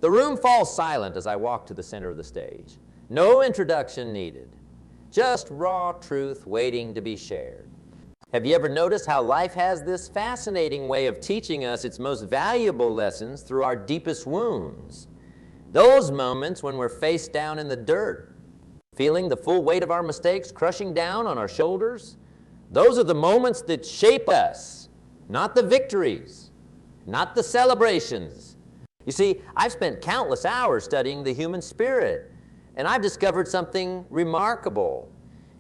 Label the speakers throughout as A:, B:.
A: The room falls silent as I walk to the center of the stage. No introduction needed. Just raw truth waiting to be shared. Have you ever noticed how life has this fascinating way of teaching us its most valuable lessons through our deepest wounds? Those moments when we're face down in the dirt, feeling the full weight of our mistakes crushing down on our shoulders, those are the moments that shape us, not the victories, not the celebrations. You see, I've spent countless hours studying the human spirit, and I've discovered something remarkable.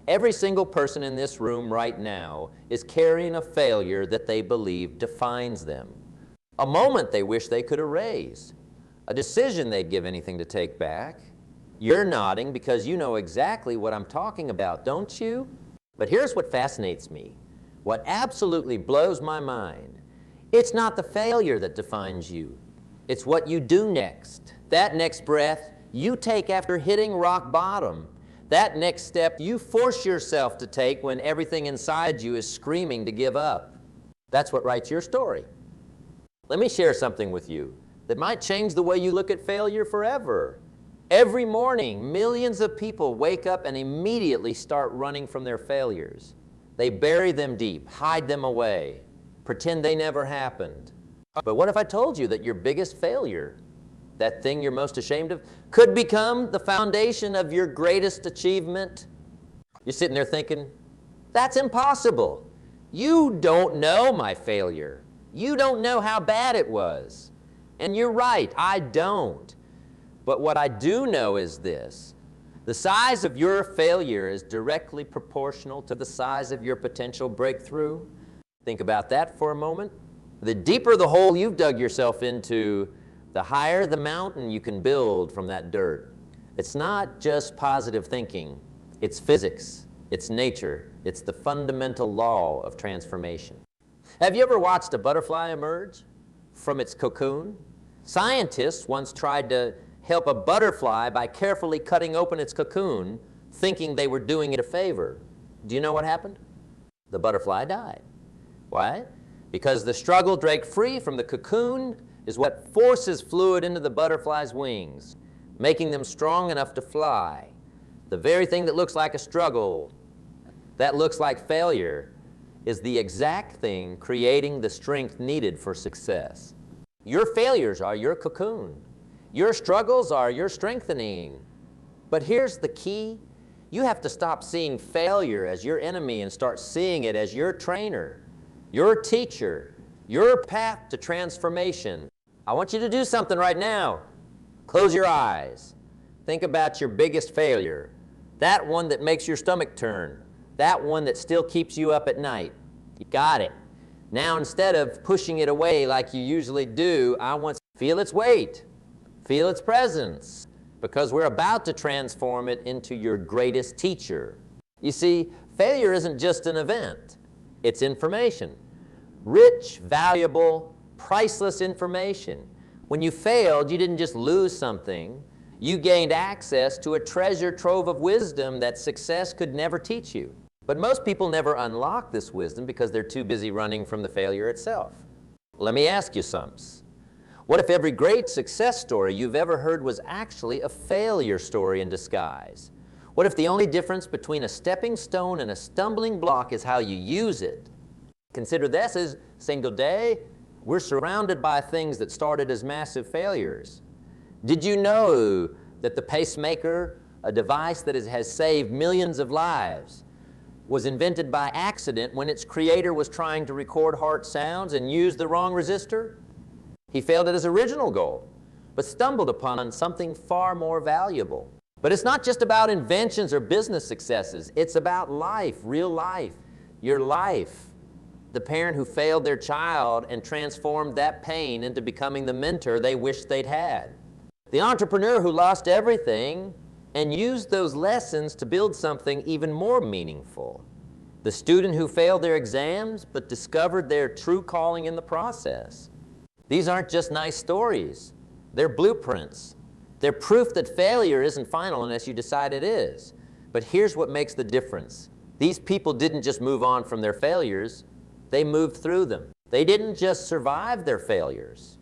A: Every single person in this room right now is carrying a failure that they believe defines them, a moment they wish they could erase, a decision they'd give anything to take back. You're nodding because you know exactly what I'm talking about, don't you? But here's what fascinates me, what absolutely blows my mind. It's not the failure that defines you. It's what you do next. That next breath you take after hitting rock bottom. That next step you force yourself to take when everything inside you is screaming to give up. That's what writes your story. Let me share something with you that might change the way you look at failure forever. Every morning, millions of people wake up and immediately start running from their failures. They bury them deep, hide them away, pretend they never happened. But what if I told you that your biggest failure, that thing you're most ashamed of, could become the foundation of your greatest achievement? You're sitting there thinking, that's impossible. You don't know my failure. You don't know how bad it was. And you're right, I don't. But what I do know is this: the size of your failure is directly proportional to the size of your potential breakthrough. Think about that for a moment. The deeper the hole you've dug yourself into, the higher the mountain you can build from that dirt. It's not just positive thinking. It's physics. It's nature. It's the fundamental law of transformation. Have you ever watched a butterfly emerge from its cocoon? Scientists once tried to help a butterfly by carefully cutting open its cocoon, thinking they were doing it a favor. Do you know what happened? The butterfly died. Why? Because the struggle to break free from the cocoon is what forces fluid into the butterfly's wings, making them strong enough to fly. The very thing that looks like a struggle, that looks like failure, is the exact thing creating the strength needed for success. Your failures are your cocoon. Your struggles are your strengthening. But here's the key. You have to stop seeing failure as your enemy and start seeing it as your trainer, your teacher, your path to transformation. I want you to do something right now. Close your eyes. Think about your biggest failure, that one that makes your stomach turn, that one that still keeps you up at night. You got it. Now, instead of pushing it away like you usually do, I want you to feel its weight, feel its presence, because we're about to transform it into your greatest teacher. You see, failure isn't just an event. It's information. Rich, valuable, priceless information. When you failed, you didn't just lose something. You gained access to a treasure trove of wisdom that success could never teach you. But most people never unlock this wisdom because they're too busy running from the failure itself. Let me ask you something. What if every great success story you've ever heard was actually a failure story in disguise? What if the only difference between a stepping stone and a stumbling block is how you use it? Consider this as a single day. We're surrounded by things that started as massive failures. Did you know that the pacemaker, a device that has saved millions of lives, was invented by accident when its creator was trying to record heart sounds and used the wrong resistor? He failed at his original goal, but stumbled upon something far more valuable. But it's not just about inventions or business successes. It's about life, real life, your life. The parent who failed their child and transformed that pain into becoming the mentor they wished they'd had. The entrepreneur who lost everything and used those lessons to build something even more meaningful. The student who failed their exams but discovered their true calling in the process. These aren't just nice stories. They're blueprints. They're proof that failure isn't final unless you decide it is. But here's what makes the difference. These people didn't just move on from their failures. They moved through them. They didn't just survive their failures.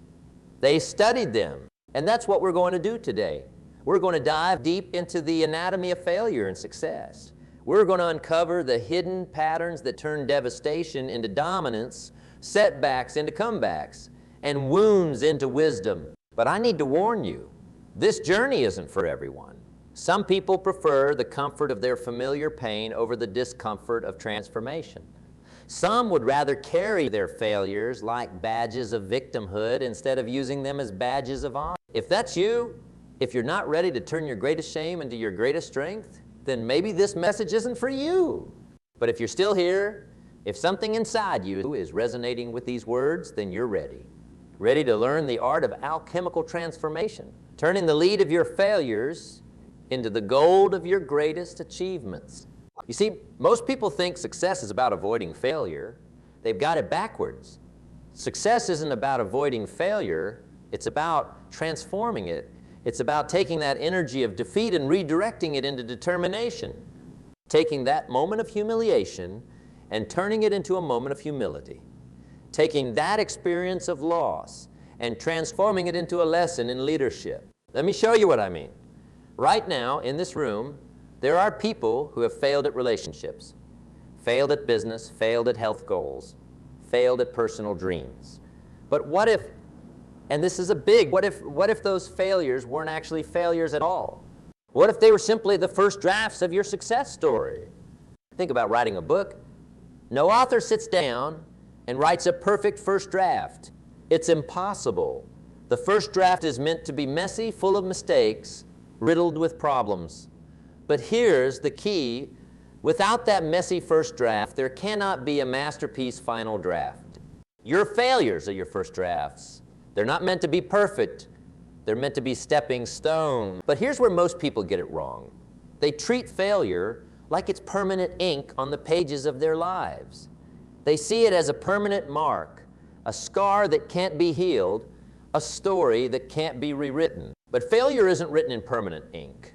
A: They studied them And that's what we're going to do today. We're going to dive deep into the anatomy of failure and success. We're going to uncover the hidden patterns that turn devastation into dominance, setbacks into comebacks, and wounds into wisdom. But I need to warn you, this journey isn't for everyone. Some people prefer the comfort of their familiar pain over the discomfort of transformation. Some would rather carry their failures like badges of victimhood instead of using them as badges of honor. If that's you, if you're not ready to turn your greatest shame into your greatest strength, then maybe this message isn't for you. But if you're still here, if something inside you is resonating with these words, then you're ready. Ready to learn the art of alchemical transformation, turning the lead of your failures into the gold of your greatest achievements. You see, most people think success is about avoiding failure. They've got it backwards. Success isn't about avoiding failure. It's about transforming it. It's about taking that energy of defeat and redirecting it into determination. Taking that moment of humiliation and turning it into a moment of humility. Taking that experience of loss and transforming it into a lesson in leadership. Let me show you what I mean. Right now, in this room, there are people who have failed at relationships, failed at business, failed at health goals, failed at personal dreams. But what if, and this is a big, what if those failures weren't actually failures at all? What if they were simply the first drafts of your success story? Think about writing a book. No author sits down and writes a perfect first draft. It's impossible. The first draft is meant to be messy, full of mistakes, riddled with problems. But here's the key. Without that messy first draft, there cannot be a masterpiece final draft. Your failures are your first drafts. They're not meant to be perfect. They're meant to be stepping stones. But here's where most people get it wrong. They treat failure like it's permanent ink on the pages of their lives. They see it as a permanent mark, a scar that can't be healed, a story that can't be rewritten. But failure isn't written in permanent ink.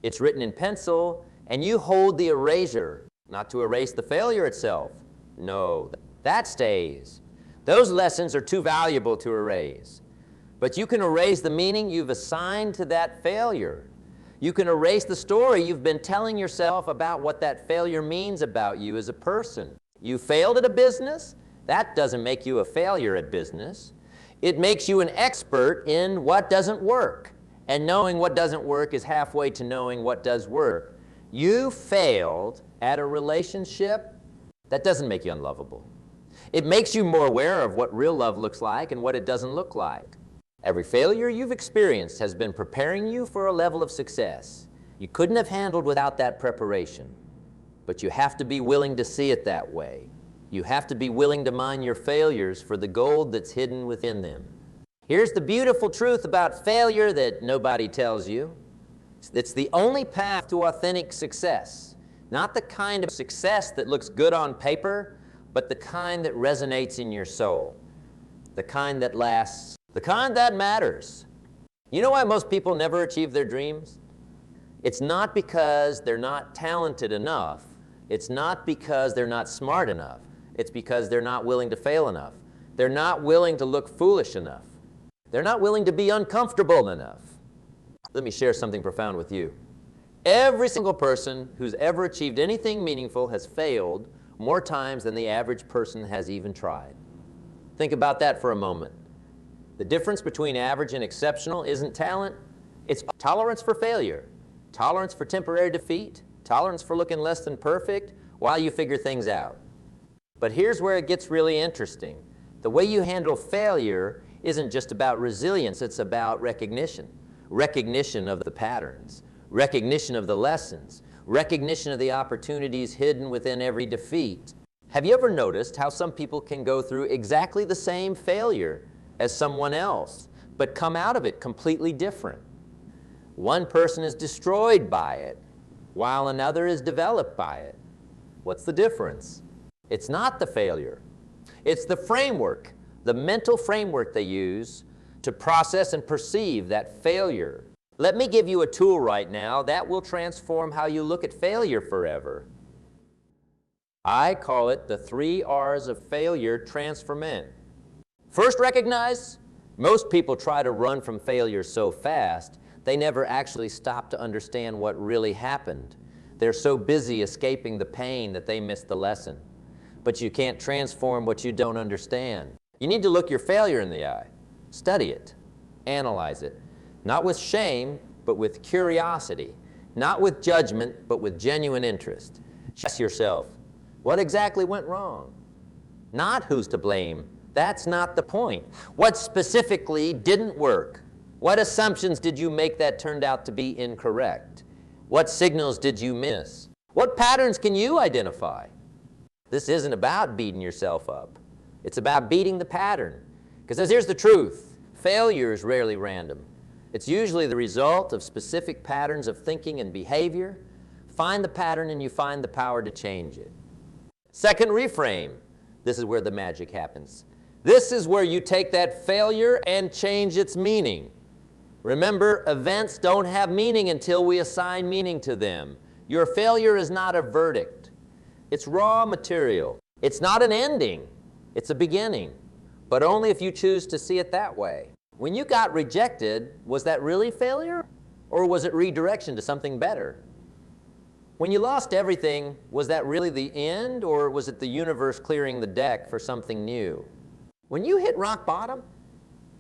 A: It's written in pencil, and you hold the eraser, not to erase the failure itself. No, that stays. Those lessons are too valuable to erase. But you can erase the meaning you've assigned to that failure. You can erase the story you've been telling yourself about what that failure means about you as a person. You failed at a business? That doesn't make you a failure at business. It makes you an expert in what doesn't work. And knowing what doesn't work is halfway to knowing what does work. You failed at a relationship? That doesn't make you unlovable. It makes you more aware of what real love looks like and what it doesn't look like. Every failure you've experienced has been preparing you for a level of success you couldn't have handled without that preparation. But you have to be willing to see it that way. You have to be willing to mine your failures for the gold that's hidden within them. Here's the beautiful truth about failure that nobody tells you. It's the only path to authentic success. Not the kind of success that looks good on paper, but the kind that resonates in your soul. The kind that lasts. The kind that matters. You know why most people never achieve their dreams? It's not because they're not talented enough. It's not because they're not smart enough. It's because they're not willing to fail enough. They're not willing to look foolish enough. They're not willing to be uncomfortable enough. Let me share something profound with you. Every single person who's ever achieved anything meaningful has failed more times than the average person has even tried. Think about that for a moment. The difference between average and exceptional isn't talent. It's tolerance for failure, tolerance for temporary defeat, tolerance for looking less than perfect while you figure things out. But here's where it gets really interesting. The way you handle failure isn't just about resilience, it's about recognition. Recognition of the patterns, recognition of the lessons, recognition of the opportunities hidden within every defeat. Have you ever noticed how some people can go through exactly the same failure as someone else, but come out of it completely different? One person is destroyed by it, while another is developed by it. What's the difference? It's not the failure. It's the framework, the mental framework they use to process and perceive that failure. Let me give you a tool right now that will transform how you look at failure forever. I call it the 3 R's of failure transformation. First, recognize Most people try to run from failure so fast, they never actually stop to understand what really happened. They're so busy escaping the pain that they miss the lesson. But you can't transform what you don't understand. You need to look your failure in the eye, study it, analyze it, not with shame, but with curiosity, not with judgment, but with genuine interest. Ask yourself, what exactly went wrong? Not who's to blame. That's not the point. What specifically didn't work? What assumptions did you make that turned out to be incorrect? What signals did you miss? What patterns can you identify? This isn't about beating yourself up. It's about beating the pattern. Because here's the truth. Failure is rarely random. It's usually the result of specific patterns of thinking and behavior. Find the pattern and you find the power to change it. Second, reframe. This is where the magic happens. This is where you take that failure and change its meaning. Remember, events don't have meaning until we assign meaning to them. Your failure is not a verdict. It's raw material. It's not an ending. It's a beginning. But only if you choose to see it that way. When you got rejected, was that really failure? Or was it redirection to something better? When you lost everything, was that really the end? Or was it the universe clearing the deck for something new? When you hit rock bottom,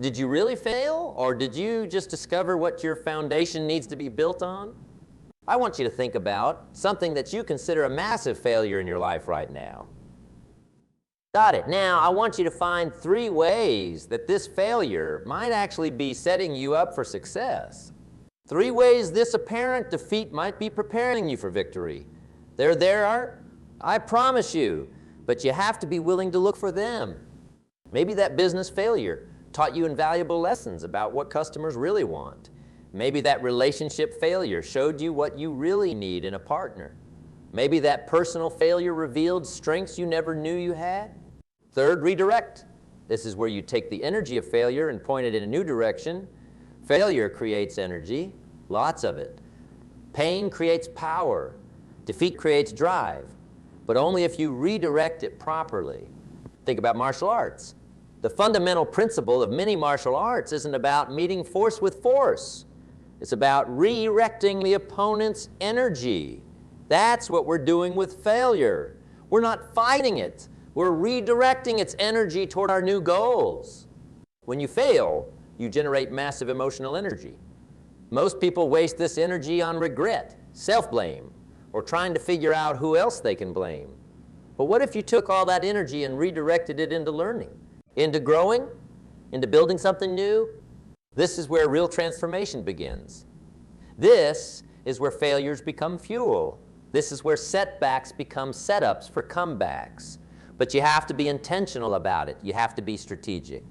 A: did you really fail? Or did you just discover what your foundation needs to be built on? I want you to think about something that you consider a massive failure in your life right now. Got it. Now, I want you to find 3 ways that this failure might actually be setting you up for success. 3 ways this apparent defeat might be preparing you for victory. They're there, I promise you, but you have to be willing to look for them. Maybe that business failure taught you invaluable lessons about what customers really want. Maybe that relationship failure showed you what you really need in a partner. Maybe that personal failure revealed strengths you never knew you had. Third, redirect. This is where you take the energy of failure and point it in a new direction. Failure creates energy, lots of it. Pain creates power. Defeat creates drive, but only if you redirect it properly. Think about martial arts. The fundamental principle of many martial arts isn't about meeting force with force. It's about redirecting the opponent's energy. That's what we're doing with failure. We're not fighting it. We're redirecting its energy toward our new goals. When you fail, you generate massive emotional energy. Most people waste this energy on regret, self-blame, or trying to figure out who else they can blame. But what if you took all that energy and redirected it into learning, into growing, into building something new? This is where real transformation begins. This is where failures become fuel. This is where setbacks become setups for comebacks. But you have to be intentional about it. You have to be strategic.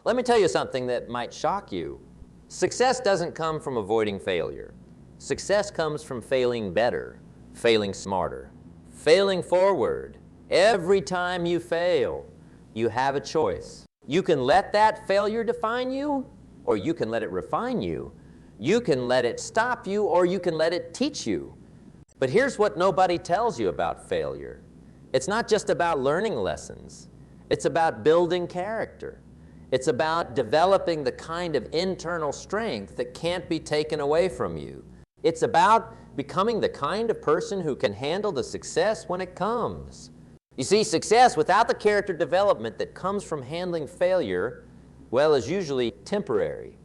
A: Let me tell you something that might shock you. Success doesn't come from avoiding failure. Success comes from failing better, failing smarter, failing forward. Every time you fail, you have a choice. You can let that failure define you, or you can let it refine you. You can let it stop you, or you can let it teach you. But here's what nobody tells you about failure. It's not just about learning lessons. It's about building character. It's about developing the kind of internal strength that can't be taken away from you. It's about becoming the kind of person who can handle the success when it comes. You see, success without the character development that comes from handling failure, well, is usually temporary.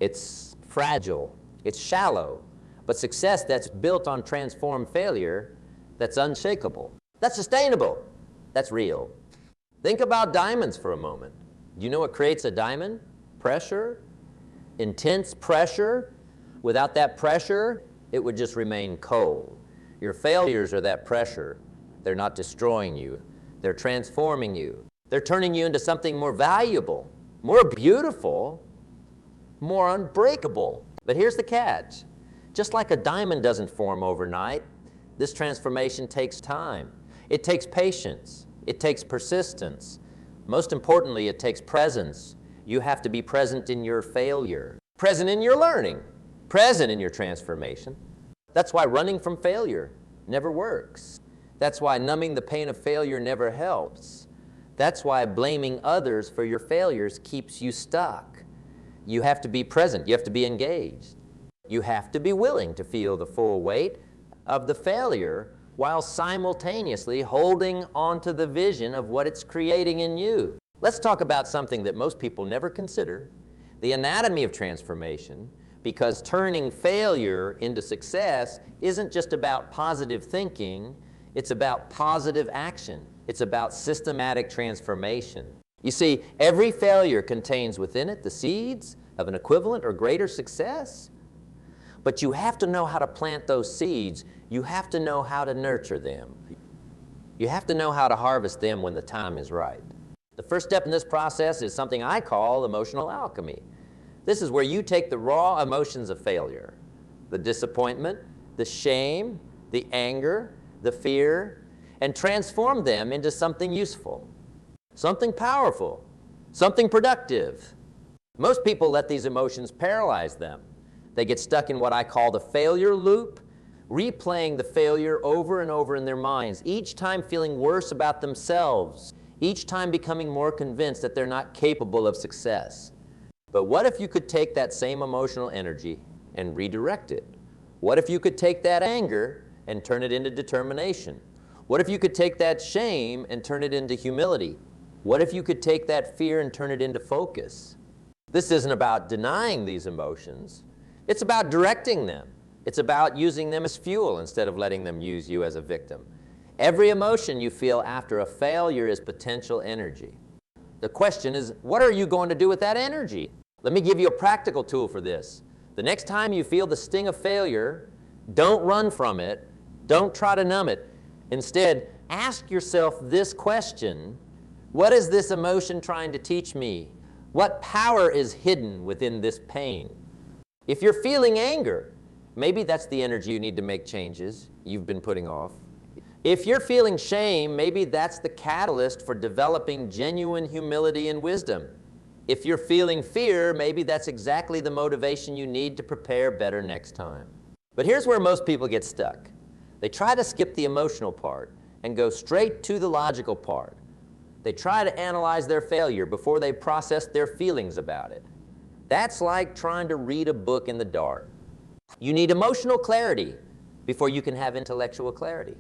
A: It's fragile. It's shallow. But success that's built on transformed failure, that's unshakable. That's sustainable. That's real. Think about diamonds for a moment. Do you know what creates a diamond? Pressure. Intense pressure. Without that pressure, it would just remain cold. Your failures are that pressure. They're not destroying you. They're transforming you. They're turning you into something more valuable, more beautiful, more unbreakable. But here's the catch. Just like a diamond doesn't form overnight, this transformation takes time. It takes patience. It takes persistence. Most importantly, it takes presence. You have to be present in your failure, present in your learning, present in your transformation. That's why running from failure never works. That's why numbing the pain of failure never helps. That's why blaming others for your failures keeps you stuck. You have to be present. You have to be engaged. You have to be willing to feel the full weight of the failure while simultaneously holding on to the vision of what it's creating in you. Let's talk about something that most people never consider, the anatomy of transformation, because turning failure into success isn't just about positive thinking, it's about positive action. It's about systematic transformation. You see, every failure contains within it the seeds of an equivalent or greater success. But you have to know how to plant those seeds. You have to know how to nurture them. You have to know how to harvest them when the time is right. The first step in this process is something I call emotional alchemy. This is where you take the raw emotions of failure, the disappointment, the shame, the anger, the fear, and transform them into something useful, something powerful, something productive. Most people let these emotions paralyze them. They get stuck in what I call the failure loop, replaying the failure over and over in their minds, each time feeling worse about themselves, each time becoming more convinced that they're not capable of success. But what if you could take that same emotional energy and redirect it? What if you could take that anger and turn it into determination? What if you could take that shame and turn it into humility? What if you could take that fear and turn it into focus? This isn't about denying these emotions. It's about directing them. It's about using them as fuel instead of letting them use you as a victim. Every emotion you feel after a failure is potential energy. The question is, what are you going to do with that energy? Let me give you a practical tool for this. The next time you feel the sting of failure, don't run from it. Don't try to numb it. Instead, ask yourself this question: what is this emotion trying to teach me? What power is hidden within this pain? If you're feeling anger, maybe that's the energy you need to make changes you've been putting off. If you're feeling shame, maybe that's the catalyst for developing genuine humility and wisdom. If you're feeling fear, maybe that's exactly the motivation you need to prepare better next time. But here's where most people get stuck. They try to skip the emotional part and go straight to the logical part. They try to analyze their failure before they process their feelings about it. That's like trying to read a book in the dark. You need emotional clarity before you can have intellectual clarity.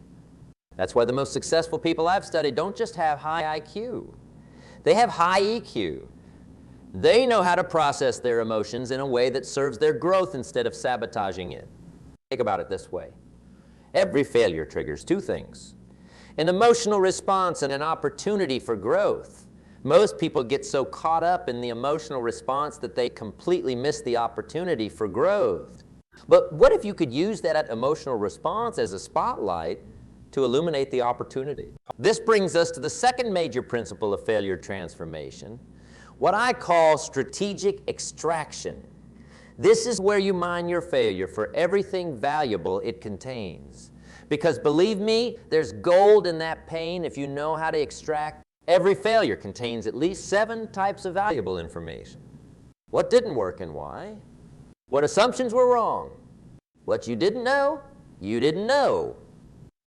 A: That's why the most successful people I've studied don't just have high IQ. They have high EQ. They know how to process their emotions in a way that serves their growth instead of sabotaging it. Think about it this way. Every failure triggers two things: an emotional response and an opportunity for growth. Most people get so caught up in the emotional response that they completely miss the opportunity for growth. But what if you could use that emotional response as a spotlight to illuminate the opportunity? This brings us to the second major principle of failure transformation, what I call strategic extraction. This is where you mine your failure for everything valuable it contains. Because believe me, there's gold in that pain if you know how to extract. Every failure contains at least 7 types of valuable information. What didn't work and why? What assumptions were wrong? What you didn't know, you didn't know.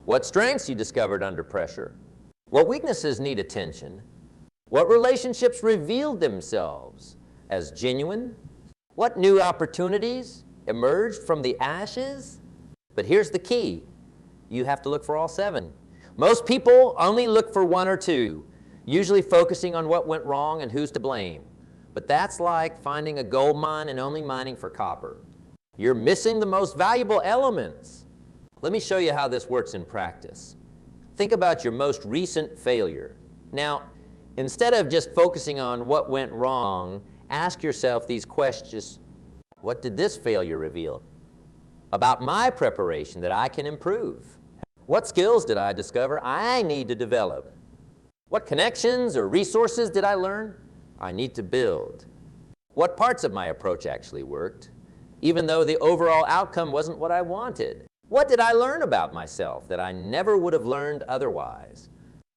A: What strengths you discovered under pressure? What weaknesses need attention? What relationships revealed themselves as genuine? What new opportunities emerged from the ashes? But here's the key. You have to look for all 7. Most people only look for 1 or 2. Usually focusing on what went wrong and who's to blame. But that's like finding a gold mine and only mining for copper. You're missing the most valuable elements. Let me show you how this works in practice. Think about your most recent failure. Now, instead of just focusing on what went wrong, ask yourself these questions. What did this failure reveal about my preparation that I can improve? What skills did I discover I need to develop? What connections or resources did I learn I need to build? What parts of my approach actually worked, even though the overall outcome wasn't what I wanted? What did I learn about myself that I never would have learned otherwise?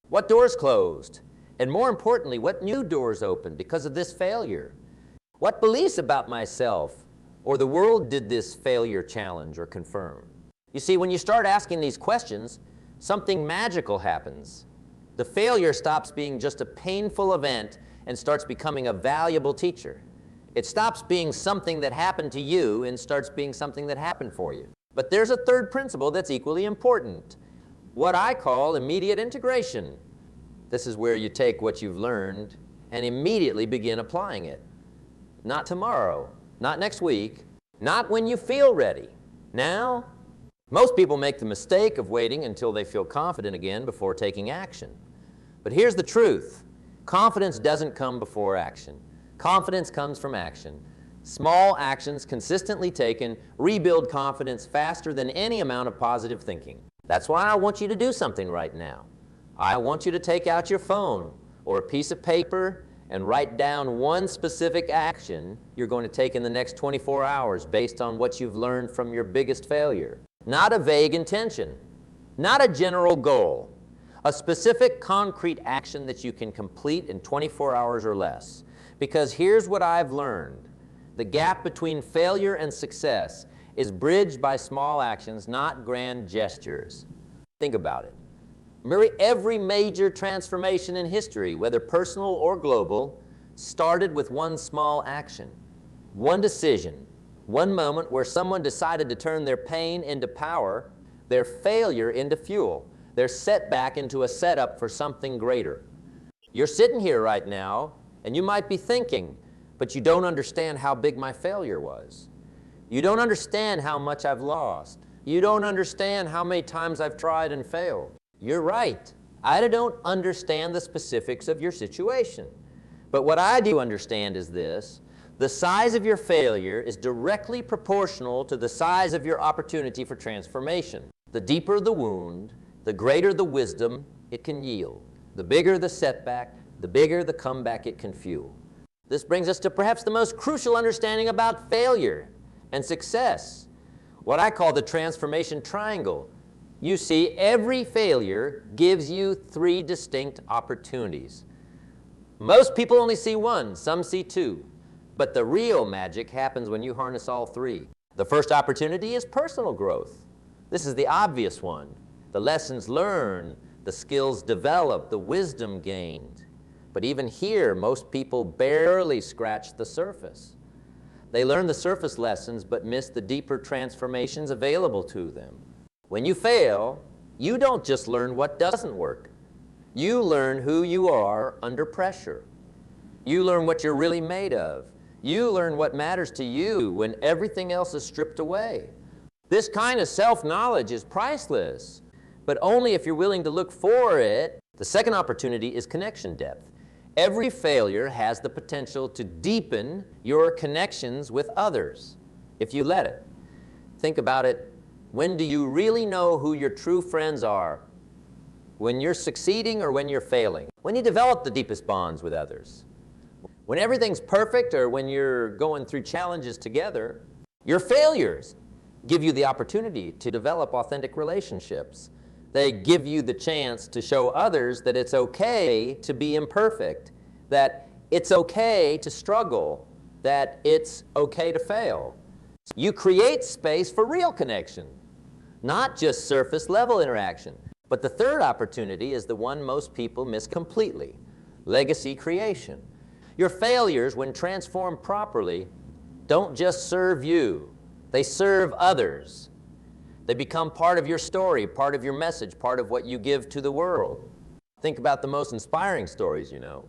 A: What doors closed? And more importantly, what new doors opened because of this failure? What beliefs about myself or the world did this failure challenge or confirm? You see, when you start asking these questions, something magical happens. The failure stops being just a painful event and starts becoming a valuable teacher. It stops being something that happened to you and starts being something that happened for you. But there's a third principle that's equally important, what I call immediate integration. This is where you take what you've learned and immediately begin applying it. Not tomorrow, not next week, not when you feel ready. Now, most people make the mistake of waiting until they feel confident again before taking action. But here's the truth. Confidence doesn't come before action. Confidence comes from action. Small actions consistently taken rebuild confidence faster than any amount of positive thinking. That's why I want you to do something right now. I want you to take out your phone or a piece of paper and write down one specific action you're going to take in the next 24 hours based on what you've learned from your biggest failure. Not a vague intention, not a general goal, a specific concrete action that you can complete in 24 hours or less. Because here's what I've learned. The gap between failure and success is bridged by small actions, not grand gestures. Think about it. Every major transformation in history, whether personal or global, started with one small action, one decision, one moment where someone decided to turn their pain into power, their failure into fuel, their setback into a setup for something greater. You're sitting here right now, and you might be thinking, but you don't understand how big my failure was. You don't understand how much I've lost. You don't understand how many times I've tried and failed. You're right. I don't understand the specifics of your situation. But what I do understand is this. The size of your failure is directly proportional to the size of your opportunity for transformation. The deeper the wound, the greater the wisdom it can yield. The bigger the setback, the bigger the comeback it can fuel. This brings us to perhaps the most crucial understanding about failure and success, what I call the transformation triangle. You see, every failure gives you 3 distinct opportunities. Most people only see one, some see 2. But the real magic happens when you harness all 3. The first opportunity is personal growth. This is the obvious one. The lessons learned, the skills developed, the wisdom gained. But even here, most people barely scratch the surface. They learn the surface lessons but miss the deeper transformations available to them. When you fail, you don't just learn what doesn't work. You learn who you are under pressure. You learn what you're really made of. You learn what matters to you when everything else is stripped away. This kind of self-knowledge is priceless, but only if you're willing to look for it. The second opportunity is connection depth. Every failure has the potential to deepen your connections with others, if you let it. Think about it. When do you really know who your true friends are? When you're succeeding or when you're failing? When you develop the deepest bonds with others? When everything's perfect or when you're going through challenges together? Your failures give you the opportunity to develop authentic relationships. They give you the chance to show others that it's okay to be imperfect, that it's okay to struggle, that it's okay to fail. You create space for real connection, not just surface level interaction. But the third opportunity is the one most people miss completely: legacy creation. Your failures, when transformed properly, don't just serve you, they serve others. They become part of your story, part of your message, part of what you give to the world. Think about the most inspiring stories you know.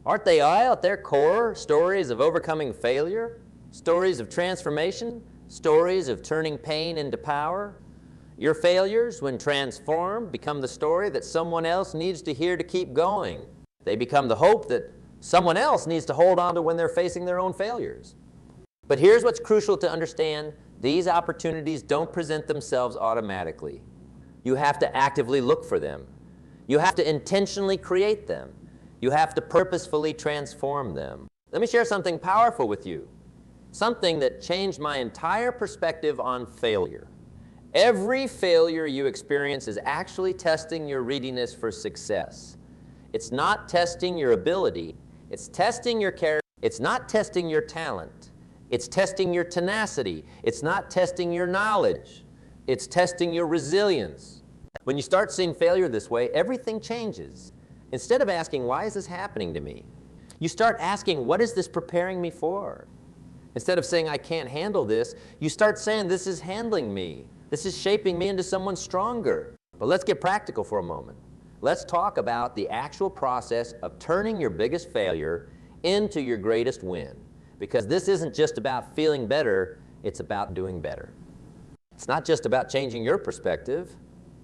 A: Aren't they all at their core stories of overcoming failure, stories of transformation, stories of turning pain into power? Your failures, when transformed, become the story that someone else needs to hear to keep going. They become the hope that someone else needs to hold on to when they're facing their own failures. But here's what's crucial to understand. These opportunities don't present themselves automatically. You have to actively look for them. You have to intentionally create them. You have to purposefully transform them. Let me share something powerful with you, something that changed my entire perspective on failure. Every failure you experience is actually testing your readiness for success. It's not testing your ability. It's testing your character. It's not testing your talent. It's testing your tenacity. It's not testing your knowledge. It's testing your resilience. When you start seeing failure this way, everything changes. Instead of asking, why is this happening to me? You start asking, what is this preparing me for? Instead of saying, I can't handle this, you start saying, this is handling me. This is shaping me into someone stronger. But let's get practical for a moment. Let's talk about the actual process of turning your biggest failure into your greatest win. Because this isn't just about feeling better, it's about doing better. It's not just about changing your perspective,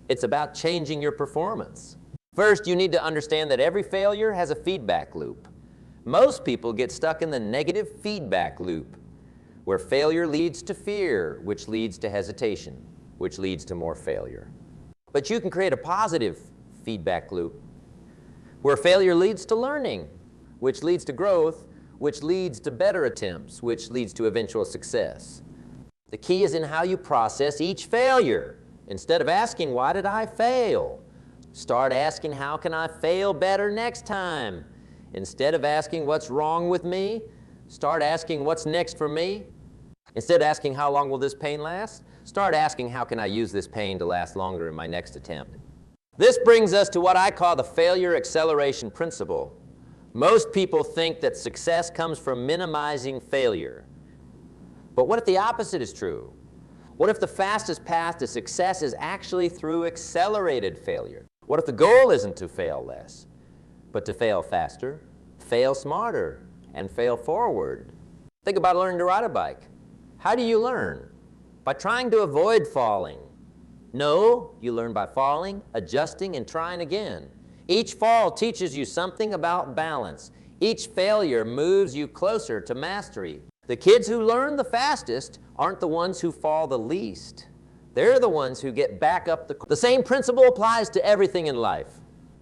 A: it's about changing your performance. First, you need to understand that every failure has a feedback loop. Most people get stuck in the negative feedback loop, where failure leads to fear, which leads to hesitation, which leads to more failure. But you can create a positive feedback loop, where failure leads to learning, which leads to growth, which leads to better attempts, which leads to eventual success. The key is in how you process each failure. Instead of asking, why did I fail? Start asking, how can I fail better next time? Instead of asking, what's wrong with me? Start asking, what's next for me? Instead of asking, how long will this pain last? Start asking, how can I use this pain to last longer in my next attempt? This brings us to what I call the failure acceleration principle. Most people think that success comes from minimizing failure. But what if the opposite is true? What if the fastest path to success is actually through accelerated failure? What if the goal isn't to fail less, but to fail faster, fail smarter, and fail forward? Think about learning to ride a bike. How do you learn? By trying to avoid falling. No, you learn by falling, adjusting, and trying again. Each fall teaches you something about balance. Each failure moves you closer to mastery. The kids who learn the fastest aren't the ones who fall the least. They're the ones who get back up the same principle applies to everything in life.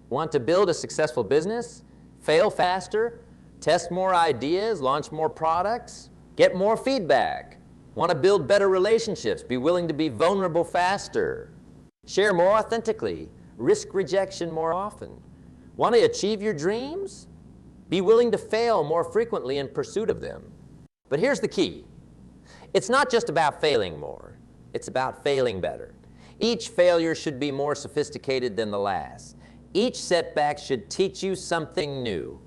A: Want to build a successful business? Fail faster? Test more ideas? Launch more products? Get more feedback? Want to build better relationships? Be willing to be vulnerable faster? Share more authentically? Risk rejection more often? Want to achieve your dreams? Be willing to fail more frequently in pursuit of them. But here's the key. It's not just about failing more. It's about failing better. Each failure should be more sophisticated than the last. Each setback should teach you something new.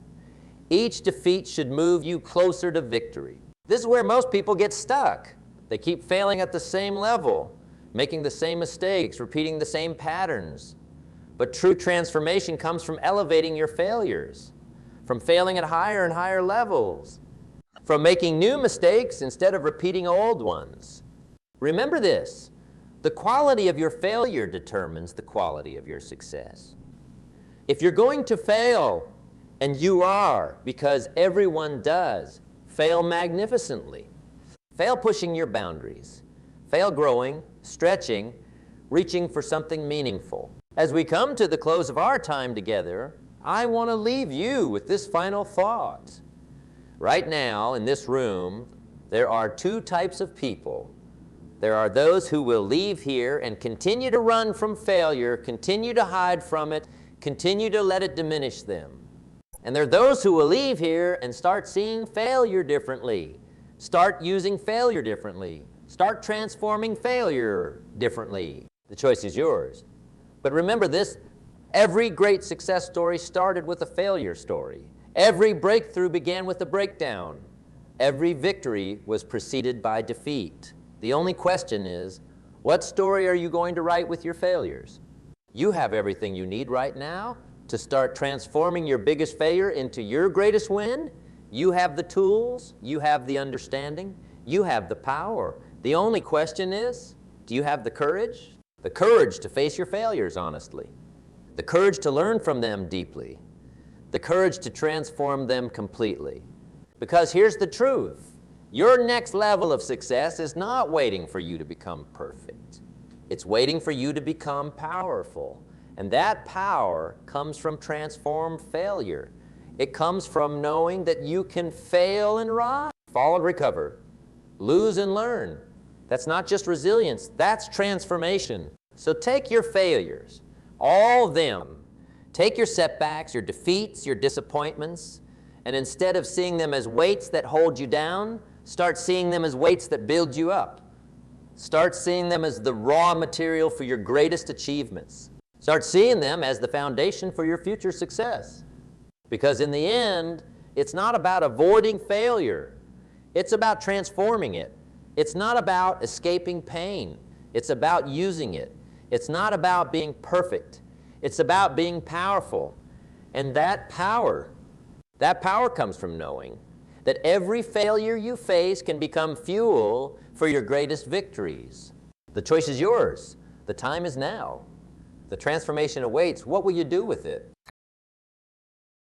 A: Each defeat should move you closer to victory. This is where most people get stuck. They keep failing at the same level, making the same mistakes, repeating the same patterns. But true transformation comes from elevating your failures, from failing at higher and higher levels, from making new mistakes instead of repeating old ones. Remember this, the quality of your failure determines the quality of your success. If you're going to fail, and you are, because everyone does, fail magnificently. Fail pushing your boundaries. Fail growing, stretching, reaching for something meaningful. As we come to the close of our time together, I want to leave you with this final thought. Right now, in this room, there are two types of people. There are those who will leave here and continue to run from failure, continue to hide from it, continue to let it diminish them. And there are those who will leave here and start seeing failure differently, start using failure differently, start transforming failure differently. The choice is yours. But remember this, every great success story started with a failure story. Every breakthrough began with a breakdown. Every victory was preceded by defeat. The only question is, what story are you going to write with your failures? You have everything you need right now to start transforming your biggest failure into your greatest win. You have the tools, you have the understanding, you have the power. The only question is, do you have the courage? The courage to face your failures honestly. The courage to learn from them deeply. The courage to transform them completely. Because here's the truth. Your next level of success is not waiting for you to become perfect. It's waiting for you to become powerful. And that power comes from transformed failure. It comes from knowing that you can fail and rise, fall and recover, lose and learn. That's not just resilience, that's transformation. So take your failures, all of them. Take your setbacks, your defeats, your disappointments, and instead of seeing them as weights that hold you down, start seeing them as weights that build you up. Start seeing them as the raw material for your greatest achievements. Start seeing them as the foundation for your future success. Because in the end, it's not about avoiding failure. It's about transforming it. It's not about escaping pain. It's about using it. It's not about being perfect. It's about being powerful. And that power comes from knowing that every failure you face can become fuel for your greatest victories. The choice is yours. The time is now. The transformation awaits. What will you do with it?